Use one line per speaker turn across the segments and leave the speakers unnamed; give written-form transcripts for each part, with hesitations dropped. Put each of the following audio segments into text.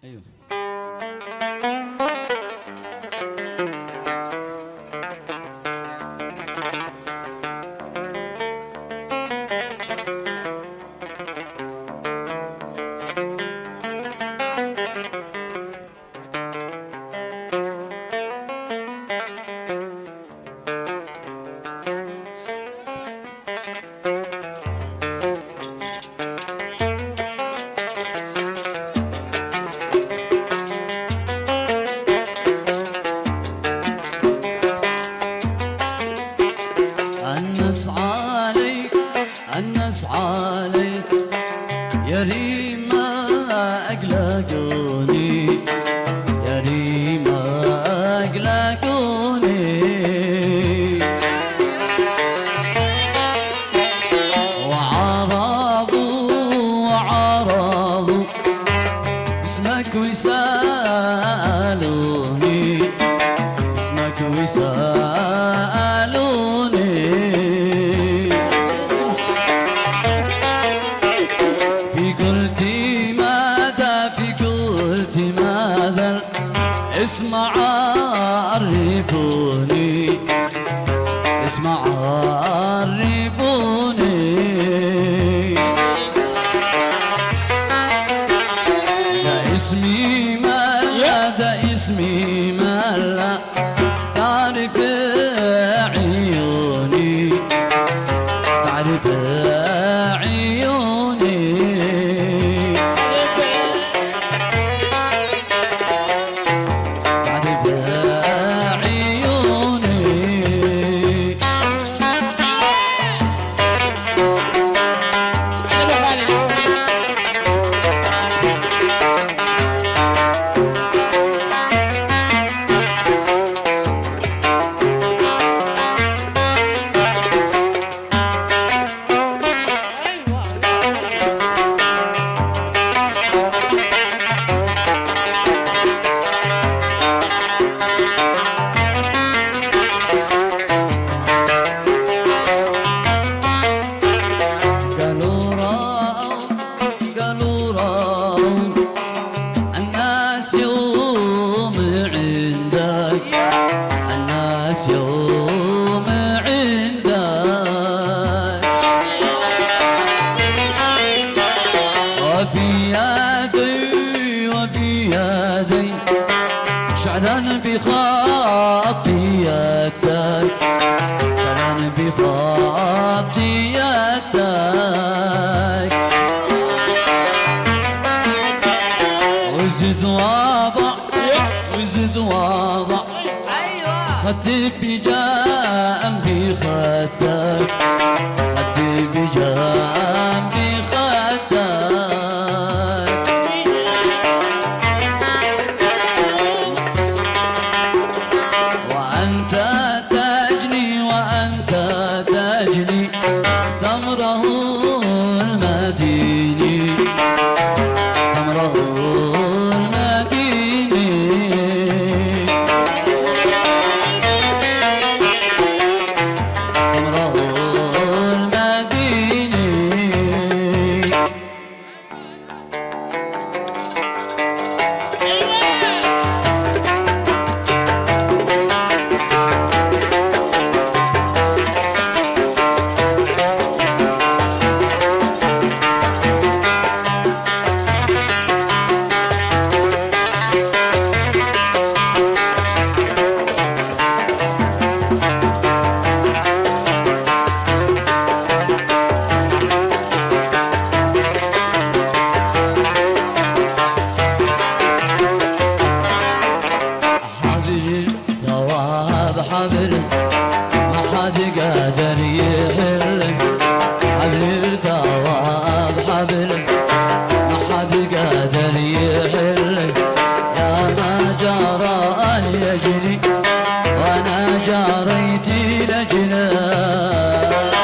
ايوه الناس عليك الناس عليك يا ريما أقلقوني يا ريما أقلقوني وعرضوا اسمك ويسألوني اسمك ويسألوني اسمع عرفوني اسمع عرفوني ده اسمي ملا ده اسمي ملا تعرف عيوني تعرف عيوني يوم عندك وفي يدي شعرا بخطي يدك شعرا بخطي يدك وزد واضع خدي بجنبي خدك خدي بجنبي خدك وأنت تجني تمره المديني تمره المديني حبل ما حد قادر يحل حبل ثواب حبل ما حد قادر يحل يا ما جرى ليجري وانا جريت لجنه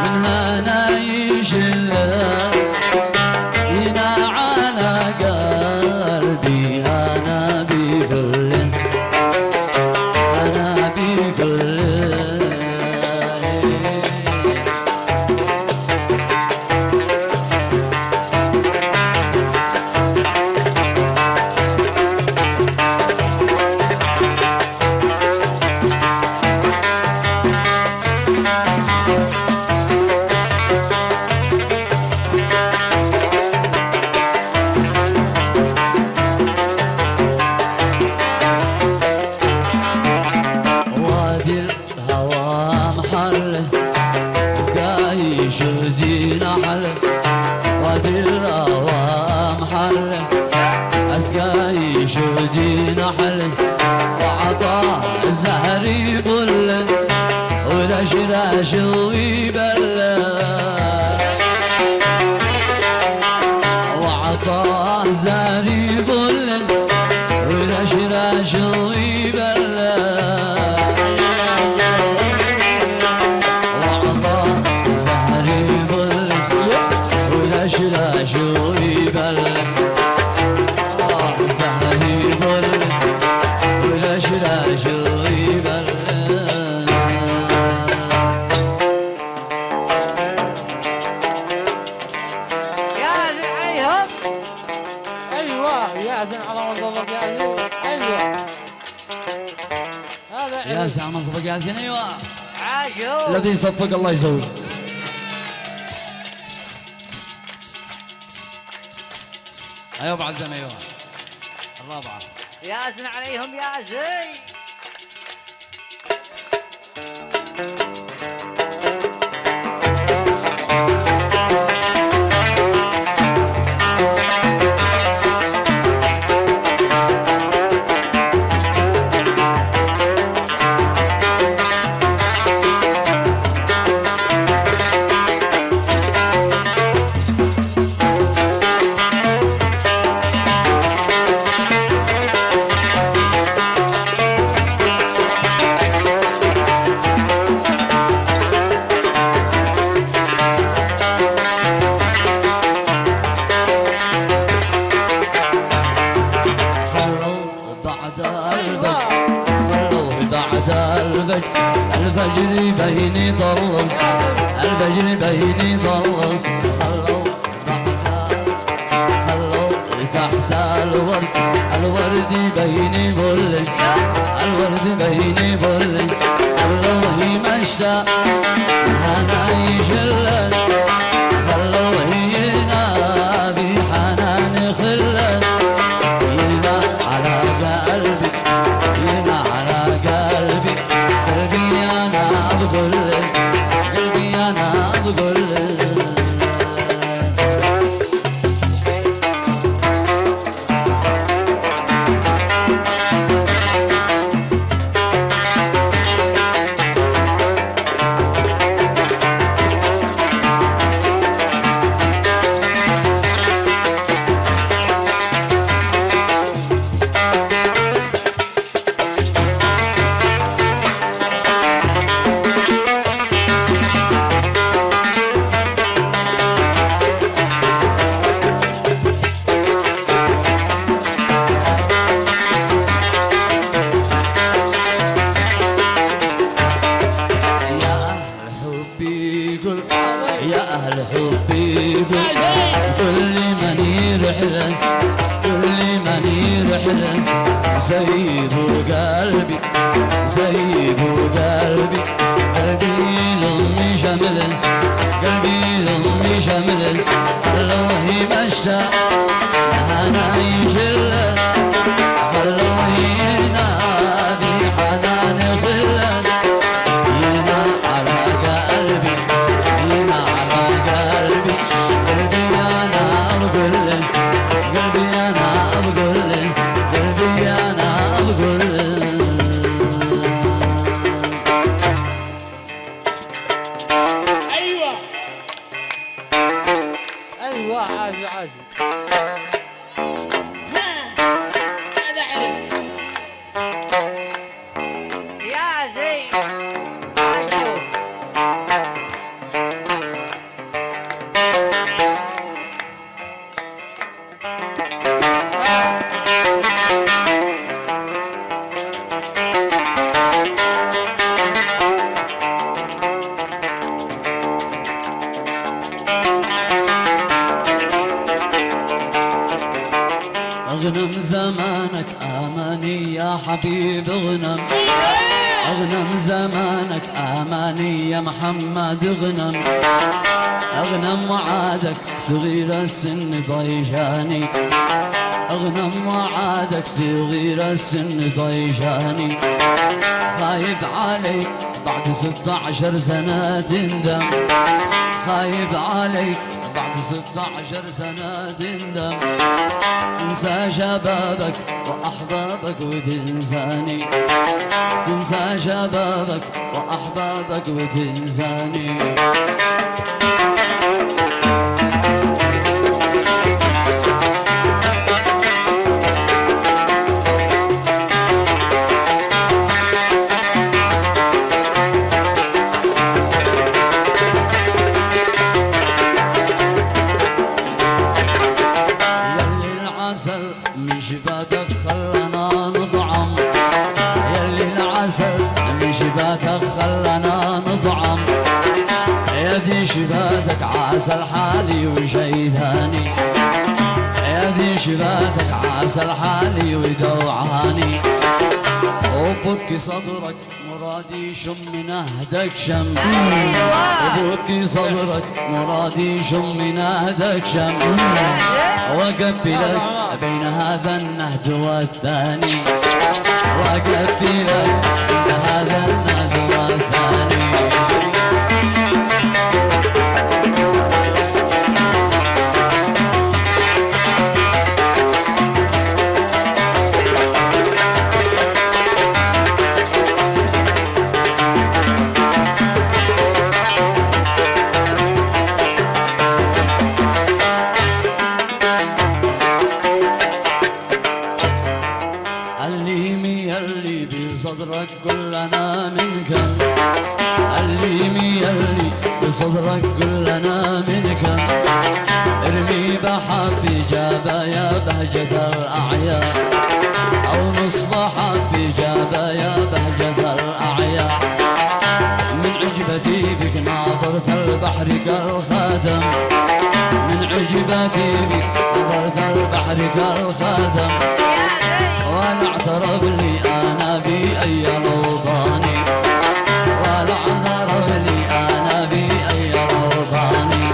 من هنا يشله هنا على قلبي أنا بكله أنا بكله وادي الهوى محله اسقاي شهدي نحله وادي الهوى محله اسقاي شهدي نحله وعطاه الزهري بله والاشراش ويبله وعطاه الزهري بله والاشراش ويبله شراش ويبله زهري بله ولا شراش ويبله
يازن عليهم. ايوه يازن على منظمك يازن. ايوه هذا
ياسين على منصفك ياسين ايوه
عاشوا
الذي يصفق الله يسوي ايوه بعد زين ايوه الرابعه
يازن عليهم يازن.
الفجر بيني ضل الفجر بيني ضل خلوا تحت الورد بيني بل الورد بيني بل خلوه مشتاق انا يشلل خلوه ينابي حنان خلل ينا على قلبي ينا على قلبي قلبي انا بقول قلبي انا بقول يا أهل حبي كل من يرحله كل من يرحله سيبوا قلبي سيبوا قلبي قلبي لأمي شمله قلبي لأمي شمله خلوه مشتاق أنا يشله خلوه ينادي حنان خله ينا على قلبي ينا على قلبي قلبي انا بقول له قلبي انا بقول له قلبي انا بقول له
ايوه ايوه عادي عادي. هذا عرف يا زين عاشوا
اغنم زمانك اماني يا حبيب اغنم، اغنم زمانك اماني يا محمد اغنم، اغنم وعادك صغير السن ضيشاني، اغنم وعادك صغير السن ضيشاني، خايب عليك بعد 16 سنة تندم، خايب عليك بعد 16 سنة تندم، تنسى شبابك وأحبابك وتنساني، تنسى شبابك وأحبابك وتنساني. من شفاتك خلنا نطعم، يلي العسل من شفاتك خلنا نطعم، يا دي شفاتك عسل حالي وشي ثاني، يا دي شفاتك عسل حالي ودوعاني، وبكي صدرك مرادي شم نهدك شم، وبكي صدرك مرادي شم نهدك شم، وقبلك بين هذا النهد والثاني، وقبلك بين هذا النهد والثاني. اللي بصدرك كلنا منكم، اللي بصدرك كلنا منكم، ارمي بحبي جابا يا بهجة الأعياء، أو نصف حبي جابا يا بهجة الأعياء، من عجبتي بك ناظرت البحر كالخاتم، من عجبتي بك نظرت البحر كالخاتم، ولا اعترف لي انا باي لوطاني، ولا اعترف لي انا باي لوطاني،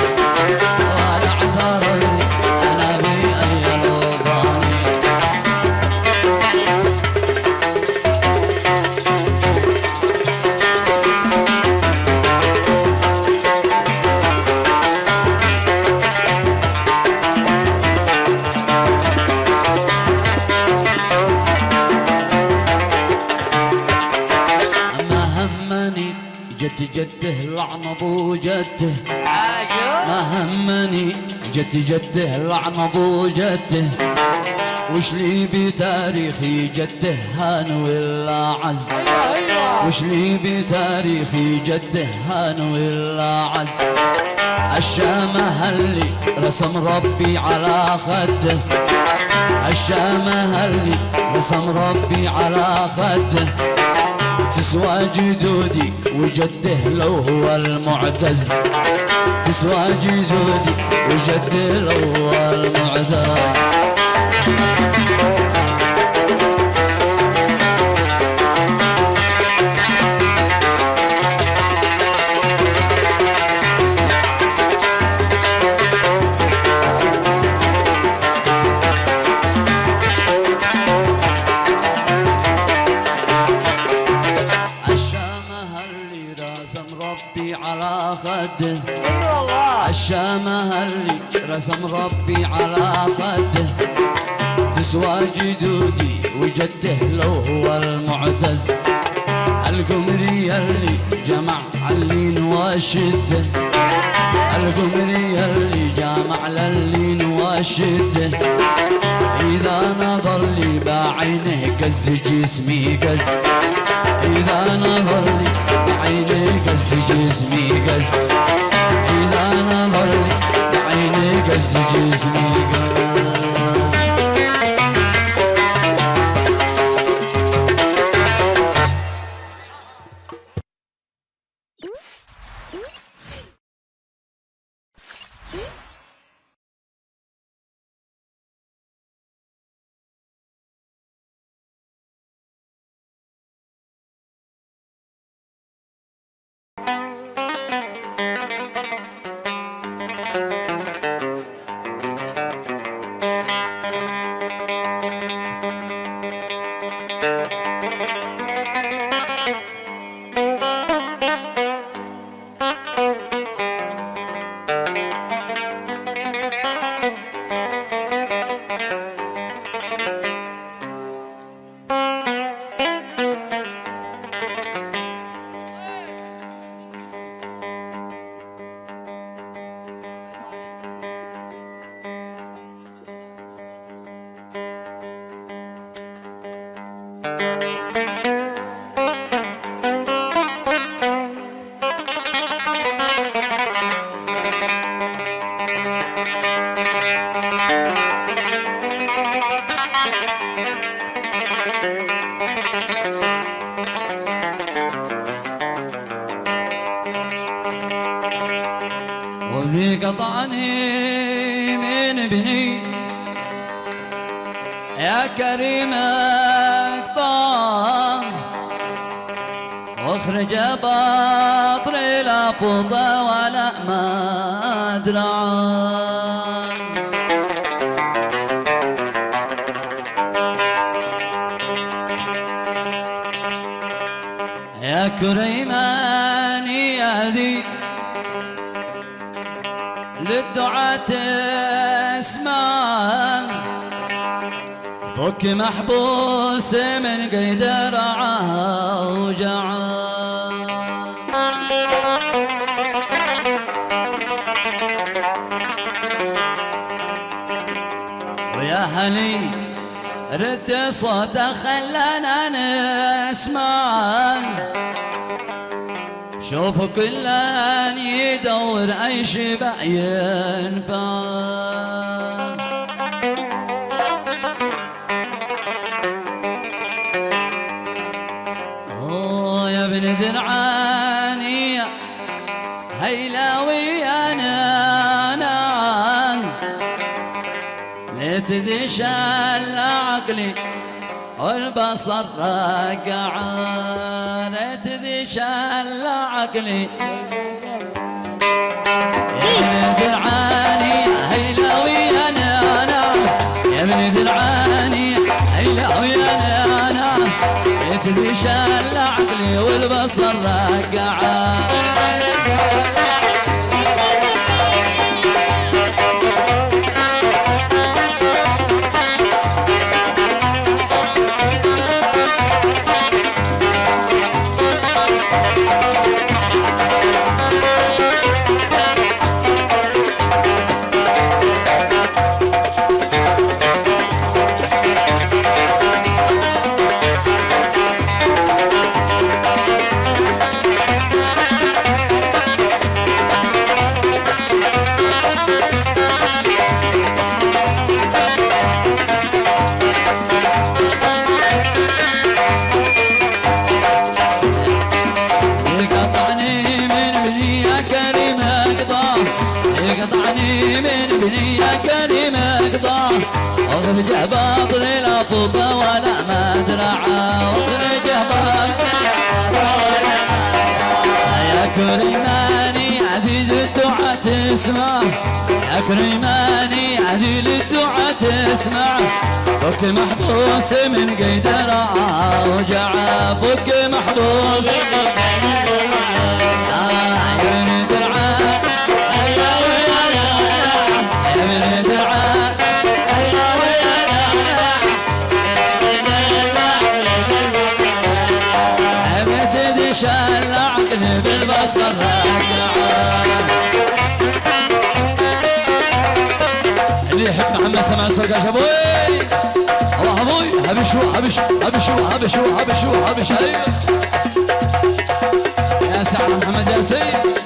ولا اعترف لي انا باي لوطاني. جده لعن ابو جده، ما همني جده لعن ابو جده، وش لي بتاريخي جده هان ولا عز، وش لي بتاريخي جده هان ولا عز، الشامة اللي رسم ربي على خده، الشامة اللي رسم ربي على خده، تسوى جدودي وجده لو هو المعتز، تسوى جدودي وجده لو هو المعتز. ربي على خده، الشامة اللي رسم ربي على خده، تسوى جدودي وجده لو هو المعتز، القمري اللي جمع اللين والشده، القمري اللي جمع اللين والشده، إذا نظر لي بعينه قز جسمي قز، إذا نظر لي بعينه قز جسمي قز، إذا نظر لي بعينه قز جسمي قز. وذي قطعني من بني يا كريم اقطع واخرج باطري لا فضى ولا مدرعان يا كريماني يا ذي للدعاء تسمع فك محبوس من قيد رعاه وجعان ويا هلي رد صوته خلانا نسمع شوفوا كلان يدور اي شبع ينفع يا ابن ذرعاني هيلاوي انا لتذي شال عقلي والبصر رقعان لتذي شال عقلي يا ابن ذرعاني هيلاوي انا يا ابن ذرعاني هيلاوي انا لتذي شال عقلي والبصر رقعان اخرج باطري لا فضى ولا مدرعة اخرج باطري يا كريماني عذيل الدعاء تسمع يا كريماني عذيل الدعاء تسمع فك محبوس من قيد رعاه وجعه فك محبوس يا ابن درعان يا ابن درعان شال عقلي بالبصر رقعان اللي يحب محمد سمع السرقاش ابوي الله ابوي هبشو هبش هبشو هبشو هبشو هبش يا سعد محمد ياسين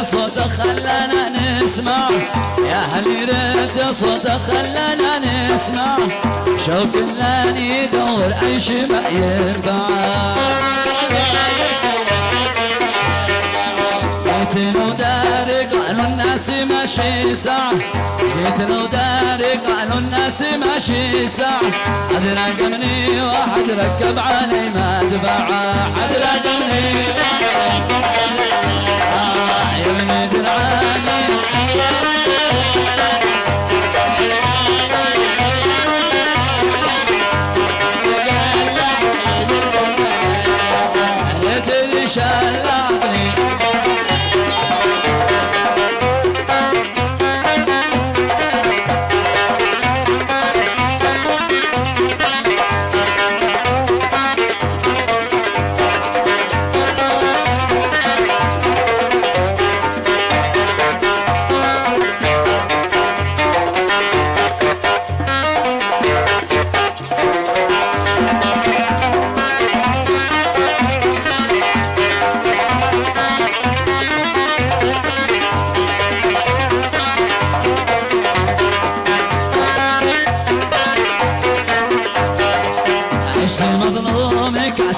صوت خلانا نسمع يا هل يرد صوت خلانا نسمع شوق لان يدور اي شبع ينفع جيت لو داري قالوا الناس ماشي ساعة جيت لو داري قالوا الناس ماشي ساعة حد رقمني واحد ركب علي مدفع حد رقمني يا ابن درعاني لا تدري شال عقلي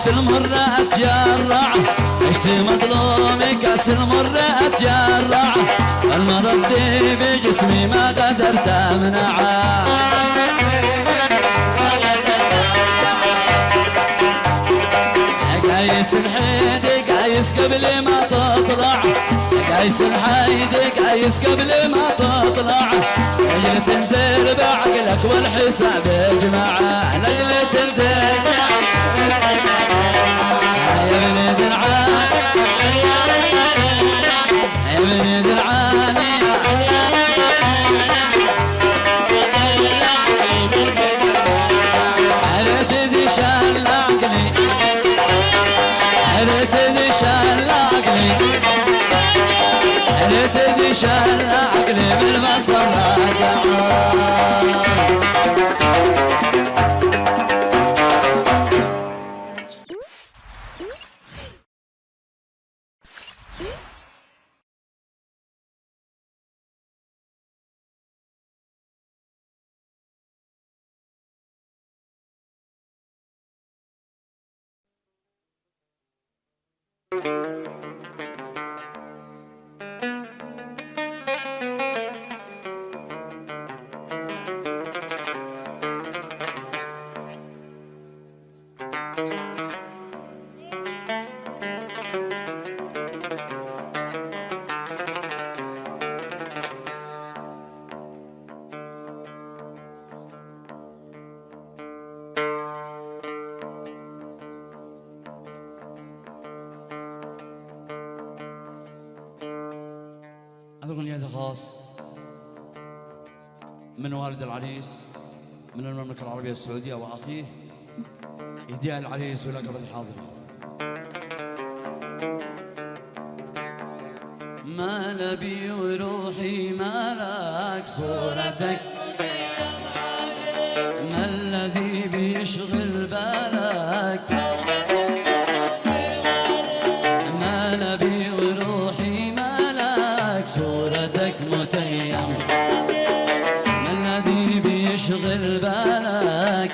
كاس المرة اتجرع عشت مظلوم كاس المرة اتجرع المرض دي بجسمي ما قدرت امنعه قايس الحيد قايس قبل ما تطلع قايس الحيد قايس قبل ما تطلع لاجل تنزل بعقلك والحساب يجمعه لاجل تنزل يا بني درعان يا بني درعان عرفت ذي شال عقلي عرفت ذي شال عقلي عرفت ذي شال عقلي بالبصر راجعان هذا أغنية خاص من والد العريس من المملكة العربية السعودية وأخيه إهداء العريس ولقب الحاضرين. ما نبي وروحي ما لك صورتك ما الذي بيشغل بالك ما نبي وروحي ما لك صورتك متيم ما الذي بيشغل بالك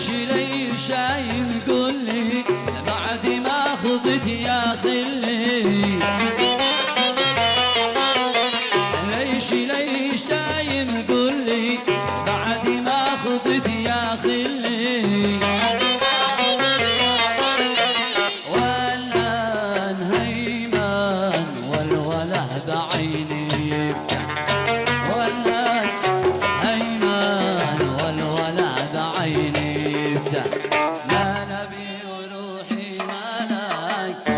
ليش عايم قول لي بعد ما خضت يا خلي ليش عايم قول لي بعد ما خضت يا خلي ولا هيمان والوله بعيني يبكى ولا هيمان والوله بعيني يبكى ما نبي وروحي ما لك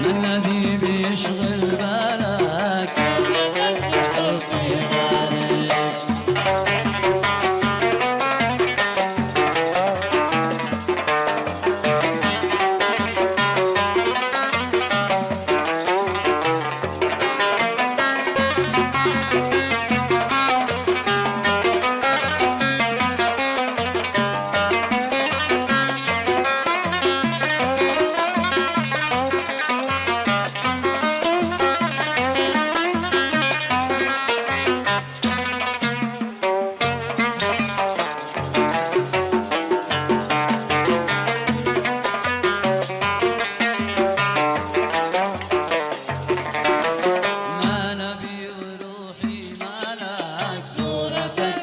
ما الذي بيشغل بالك حبي غالب ما نبي وروحي ما لك صورتك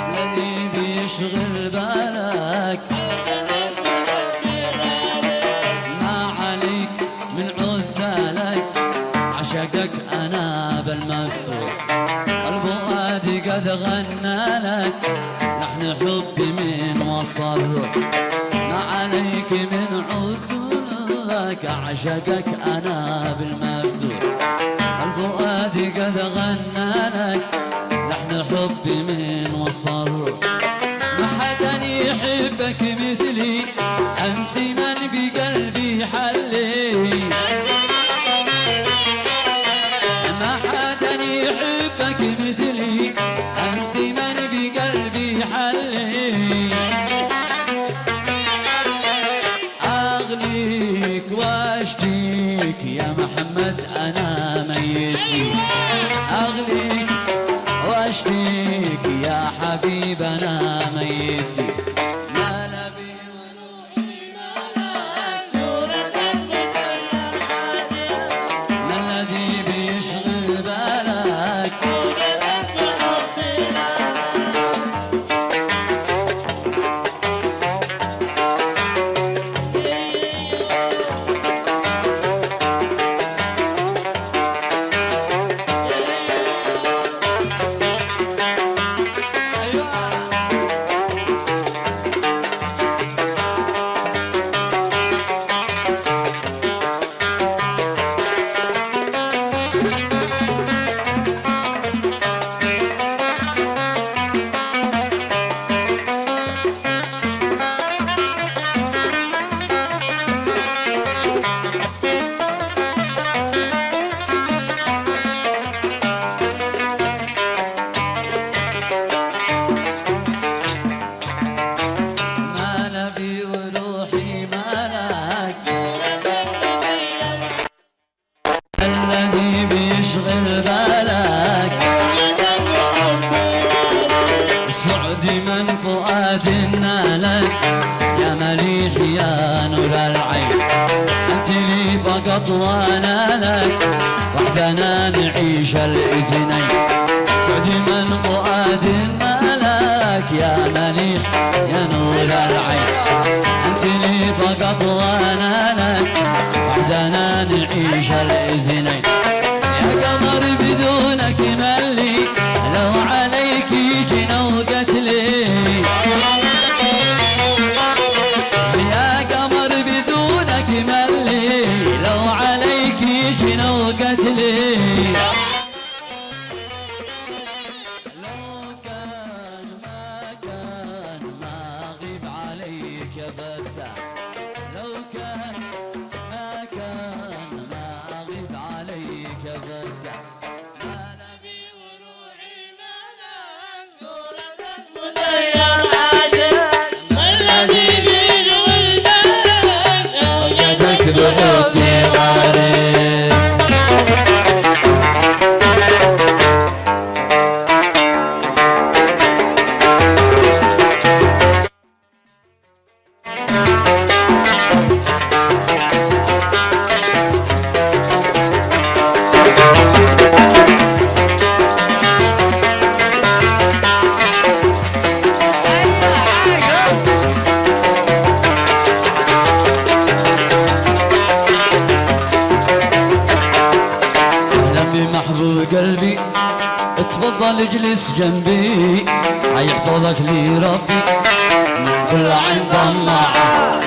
الذي بيشغل بالك ما عليك من عذالك عشقك انا بالمفتوح الفؤاد قد غنى لك لحن حبي من وصل ما عليك من عذالك عشقك انا بالمفتوح الفؤاد قد غنى لك لحن حبي من وصل ما حدا يحبك مثلي انت من بقلبي حلي ما حدا يحبك مثلي انت من بقلبي حلي اغليك واشتيك يا محمد انا ميتي اغليك فقط وانا لك، وحدنا نعيش الاثنين. سعدي من فؤاد مالك يا مليح يا نور العين، انت لي فقط وانا لك، وحدنا نعيش الاثنين. يا قمر بدونك ملي، لو عليك جنى وقتلي. يا قمر بدونك ملي، لو عليك جنى وقتلي. لو كان ما غيب عليك يا فتى، لو كان ما غيب عليك يا فتى. انا في وروحي منام صورة
مغير عادك الذي بالولدان
وجدك بحبي غريب. محبوب قلبي اتفضل اجلس جنبي، هيحفظك لي ربي من كل عين طماعة،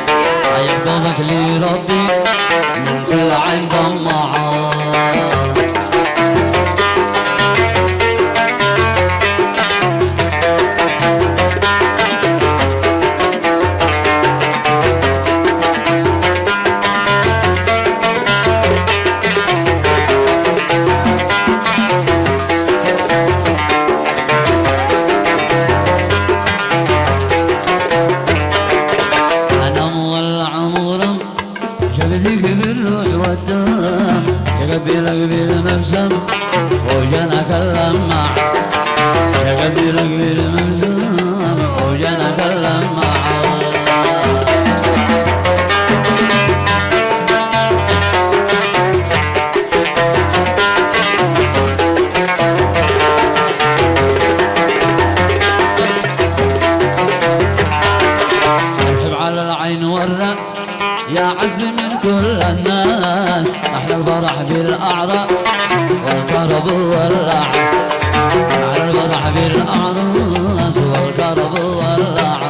هيحفظك لي ربي من كل عين طماعة. شفتك بالروح والدم، يا قبيلك بالمبسم وجنك اللمع، يا قبيلك بالمبسم وجنك اللمع. ارحب على العين والرأس يا عز من كل الناس، احلى الفرح بالاعراس والكرب واللعب، احلى الفرح بالاعراس والكرب واللعب.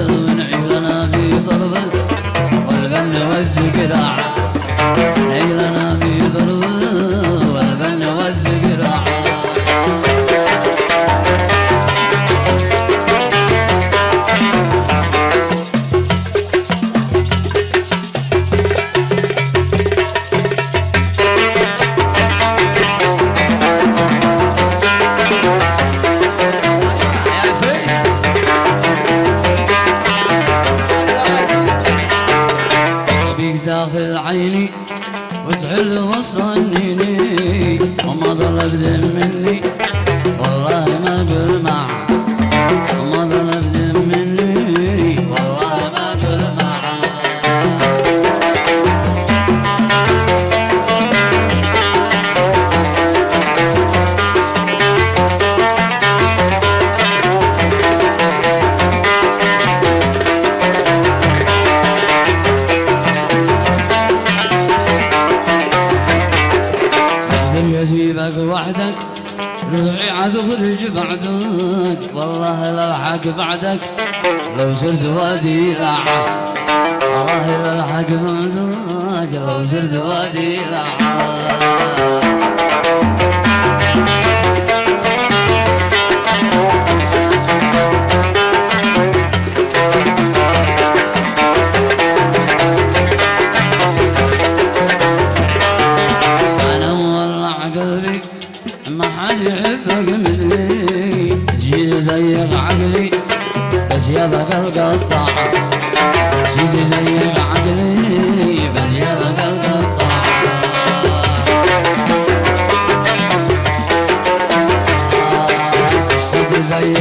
ونعيلنا في ضربه والفن والزقراع، نعيلنا في ضربه والفن والزقراع. داخل عيني وتحل وسط النيني، وما ظل ابدل مني والله ما قل مع، وما ظل ابدل مني والله ما قل مع. يسيبك وحدك روحي عتخرج بعدك، والله للحق بعدك لو صرت وادي لعب، والله للحق بعدك لو صرت وادي لعب. القطاع سيدي زي بعقلي بزيارة القطاع سيدي زي